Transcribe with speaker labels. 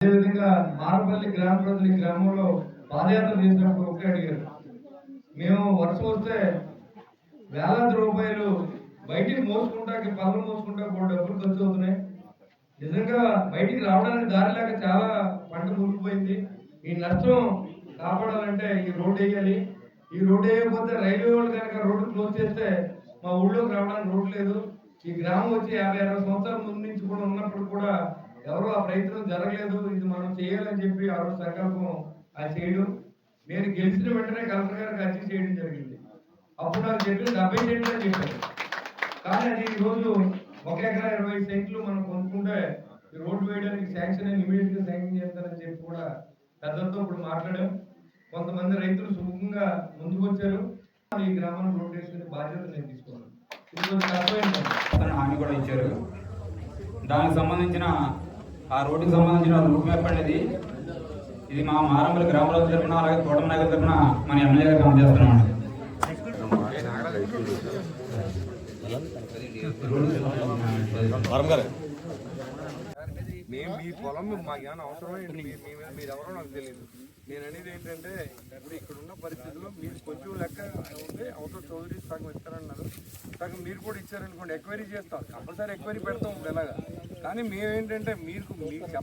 Speaker 1: అదేవిధంగా మారపల్లి గ్రామ ప్రజలు ఈ గ్రామంలో పాదయాత్ర చేసినప్పుడు ఒకటే అడిగారు, మేము వర్షం వస్తే వేలాది రూపాయలు బయటికి మోసుకుంటాకి పనులు మోసుకుంటా కూడా డబ్బులు ఖర్చు అవుతున్నాయి. నిజంగా బయటికి రావడానికి దారి లేక చాలా పంట మునిగిపోయింది. ఈ నష్టం కాపాడాలంటే ఈ రోడ్డు వేయాలి. ఈ రోడ్డు వేయకపోతే రైల్వే వాళ్ళు కనుక రోడ్డు క్లోజ్ చేస్తే మా ఊళ్ళోకి రావడానికి రోడ్డు లేదు. ఈ గ్రామం వచ్చి 50-60 సంవత్సరాల ముందు నుంచి కూడా ఉన్నప్పుడు కూడా ఎవరు ఆ ప్రయత్నం జరగలేదు. ఇది మనం చేయాలని చెప్పి ఆ రోజు సంకల్పం చేయడం. నేను గెలిచిన వెంటనే కలెక్టర్ గారికి అర్జీ చేయడం జరిగింది. అప్పుడు నాకు చెప్పి 70 సెంట్లు అని చెప్పారు. కానీ అది ఈరోజు 1 ఎకరా 20 సెంట్లు మనం కొనుక్కుంటే ఈ రోడ్డు వేయడానికి శాంక్షన్ ఇమీడియట్ గా శాంక్షన్ చేస్తారని చెప్పి కూడా పెద్దలతో ఇప్పుడు మాట్లాడాం. కొంతమంది రైతులు సుముఖంగా ముందుకు వచ్చారు. ఈ గ్రామాన్ని రోడ్డు వేసుకునే బాధ్యత నేను తీసుకున్నాను.
Speaker 2: హామీ కూడా ఇచ్చారు. దానికి సంబంధించిన ఆ రోడ్డుకి సంబంధించిన రూట్ మ్యాప్ అనేది ఇది మా మారంపల్లి గ్రామ ప్రజల తరఫున అలాగే తోటమ నాయకుల తరఫున మన ఎమ్మెల్యే గారికి అందజేస్తున్నామండి.
Speaker 3: మేము మీ పొలం మాకు ఏమైనా అవసరమే, మీరు ఎవరో నాకు తెలియదు. నేను అనేది ఏంటంటే ఇప్పుడు ఇక్కడ ఉన్న పరిస్థితుల్లో మీరు కొంచెం లెక్క ఉంటే అవతల చౌదరి సగం ఇస్తారన్నారు, సగం మీరు కూడా ఇచ్చారనుకోండి, ఎంక్వైరీ చేస్తాం, కంపల్సరీ ఎంక్వైరీ పెడతాం ఇప్పుడు ఎలాగా. కానీ మేమేంటంటే మీకు చెప్పాలి.